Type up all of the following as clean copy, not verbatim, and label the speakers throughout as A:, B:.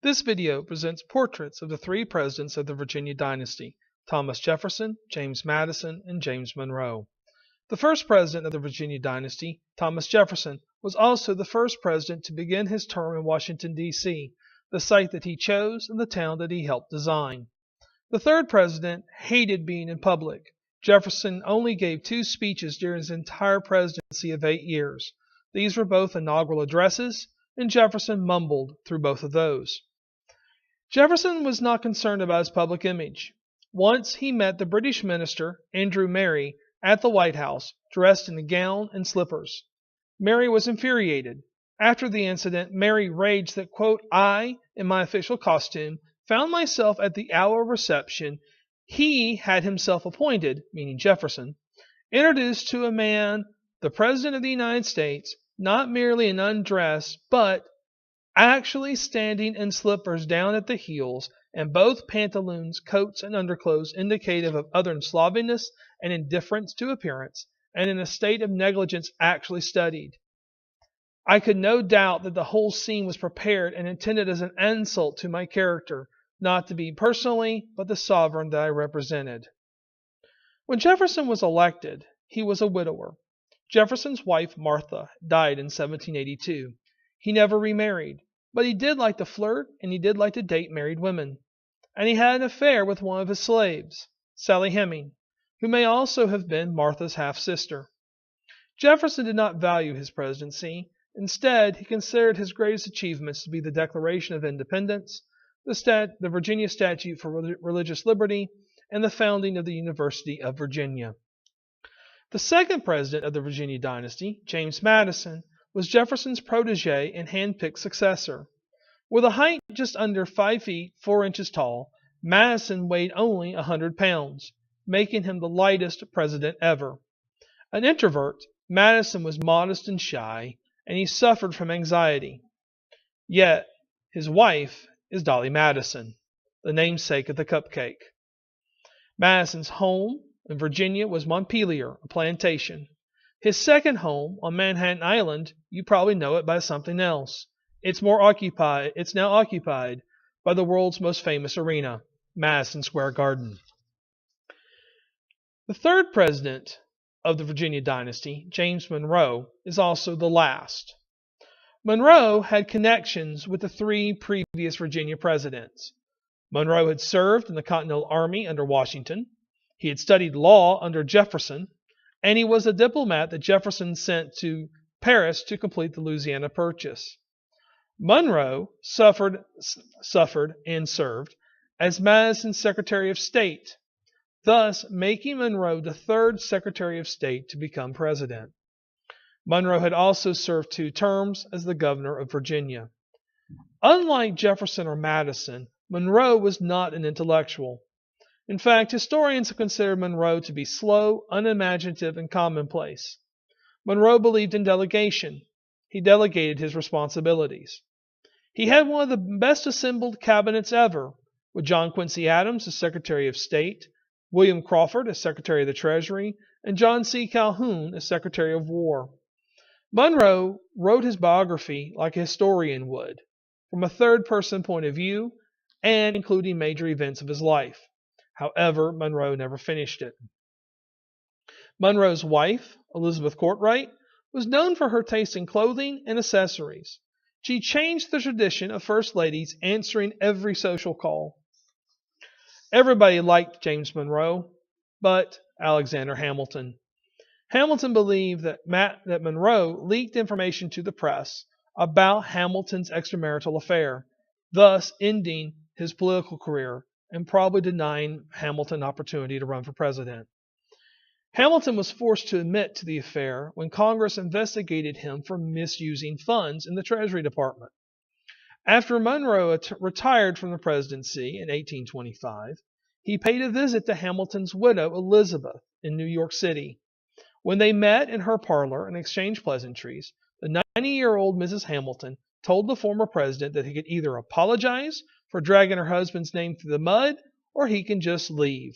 A: This video presents portraits of the three presidents of the Virginia Dynasty: Thomas Jefferson, James Madison, and James Monroe. The first president of the Virginia Dynasty, Thomas Jefferson, was also the first president to begin his term in Washington, D.C., the site that he chose and the town that he helped design. The third president hated being in public. Jefferson only gave 2 speeches during his entire presidency of 8 years. These were both inaugural addresses, and Jefferson mumbled through both of those. Jefferson was not concerned about his public image. Once he met the British minister, Andrew Merry, at the White House, dressed in a gown and slippers. Merry was infuriated. After the incident, Merry raged that, quote, I, in my official costume, found myself at the hour of reception he had himself appointed, meaning Jefferson, introduced to a man, the President of the United States, not merely in undress, but actually standing in slippers down at the heels, and both pantaloons, coats, and underclothes indicative of utter slovenliness and indifference to appearance, and in a state of negligence actually studied. I could no doubt that the whole scene was prepared and intended as an insult to my character, not to me personally, but the sovereign that I represented. When Jefferson was elected, he was a widower. Jefferson's wife, Martha, died in 1782. He never remarried, but he did like to flirt and he did like to date married women. And he had an affair with one of his slaves, Sally Heming, who may also have been Martha's half-sister. Jefferson did not value his presidency. Instead, he considered his greatest achievements to be the Declaration of Independence, the Virginia Statute for Religious Liberty, and the founding of the University of Virginia. The second president of the Virginia Dynasty, James Madison, was Jefferson's protege and hand-picked successor. With a height just under 5 feet 4 inches tall, Madison weighed only 100 pounds, making him the lightest president ever. An introvert, Madison was modest and shy, and he suffered from anxiety. Yet, his wife is Dolly Madison, the namesake of the cupcake. Madison's home in Virginia was Montpelier, a plantation. His second home on Manhattan Island, you probably know it by something else. It's now occupied by the world's most famous arena, Madison Square Garden. The third president of the Virginia Dynasty, James Monroe, is also the last. Monroe had connections with the 3 previous Virginia presidents. Monroe had served in the Continental Army under Washington. He had studied law under Jefferson, and he was a diplomat that Jefferson sent to Paris to complete the Louisiana Purchase. Monroe suffered and served as Madison's Secretary of State, thus making Monroe the 3rd Secretary of State to become president. Monroe had also served 2 terms as the governor of Virginia. Unlike Jefferson or Madison, Monroe was not an intellectual. In fact, historians have considered Monroe to be slow, unimaginative, and commonplace. Monroe believed in delegation. He delegated his responsibilities. He had one of the best assembled cabinets ever, with John Quincy Adams as Secretary of State, William Crawford as Secretary of the Treasury, and John C. Calhoun as Secretary of War. Monroe wrote his biography like a historian would, from a third-person point of view and including major events of his life. However, Monroe never finished it. Monroe's wife, Elizabeth Courtright, was known for her taste in clothing and accessories. She changed the tradition of first ladies answering every social call. Everybody liked James Monroe, but Alexander Hamilton. Hamilton believed that Monroe leaked information to the press about Hamilton's extramarital affair, thus ending his political career and probably denying Hamilton opportunity to run for president. Hamilton was forced to admit to the affair when Congress investigated him for misusing funds in the Treasury Department. After Monroe retired from the presidency in 1825, he paid a visit to Hamilton's widow, Elizabeth, in New York City. When they met in her parlor and exchanged pleasantries, the 90-year-old Mrs. Hamilton told the former president that he could either apologize for dragging her husband's name through the mud, or he can just leave.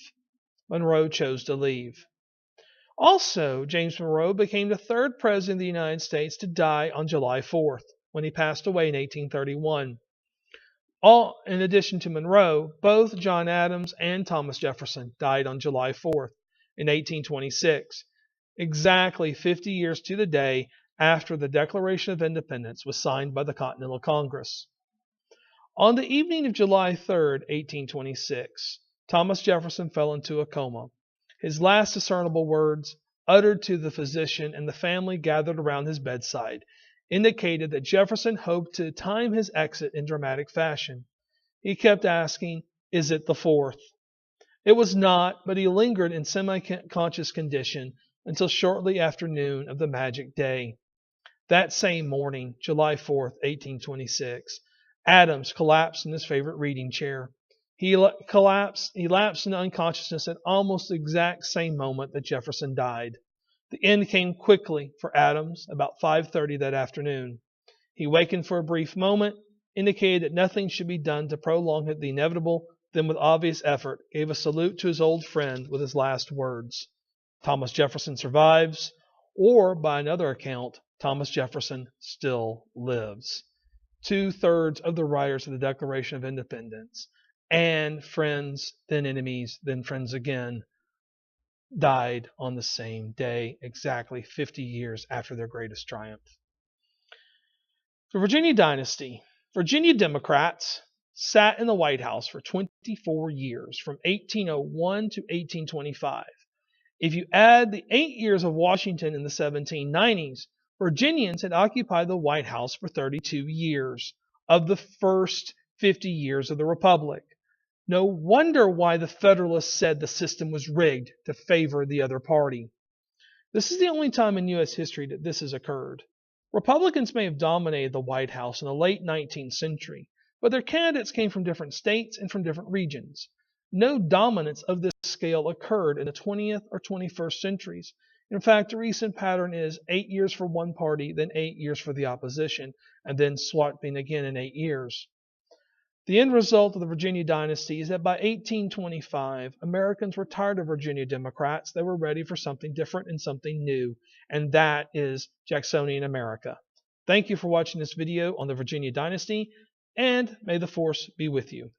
A: Monroe chose to leave. Also, James Monroe became the 3rd president of the United States to die on July 4th, when he passed away in 1831. All in addition to Monroe, both John Adams and Thomas Jefferson died on July 4th in 1826, exactly 50 years to the day after the Declaration of Independence was signed by the Continental Congress. On the evening of July 3rd, 1826, Thomas Jefferson fell into a coma. His last discernible words, uttered to the physician and the family gathered around his bedside, indicated that Jefferson hoped to time his exit in dramatic fashion. He kept asking, "Is it the 4th?" It was not, but he lingered in semi-conscious condition until shortly after noon of the magic day. That same morning, July 4th, 1826, Adams collapsed in his favorite reading chair. He lapsed into unconsciousness at almost the exact same moment that Jefferson died. The end came quickly for Adams about 5:30 that afternoon. He wakened for a brief moment, indicated that nothing should be done to prolong the inevitable, then with obvious effort gave a salute to his old friend with his last words. Thomas Jefferson survives, or by another account, Thomas Jefferson still lives. 2/3 of the writers of the Declaration of Independence, and friends, then enemies, then friends again, died on the same day, exactly 50 years after their greatest triumph. The Virginia Dynasty. Virginia Democrats sat in the White House for 24 years, from 1801 to 1825. If you add the 8 years of Washington in the 1790s, Virginians had occupied the White House for 32 years of the first 50 years of the Republic. No wonder why the Federalists said the system was rigged to favor the other party. This is the only time in U.S. history that this has occurred. Republicans may have dominated the White House in the late 19th century, but their candidates came from different states and from different regions. No dominance of this scale occurred in the 20th or 21st centuries. In fact, the recent pattern is 8 years for one party, then 8 years for the opposition, and then swapping again in 8 years. The end result of the Virginia Dynasty is that by 1825, Americans were tired of Virginia Democrats. They were ready for something different and something new, and that is Jacksonian America. Thank you for watching this video on the Virginia Dynasty, and may the Force be with you.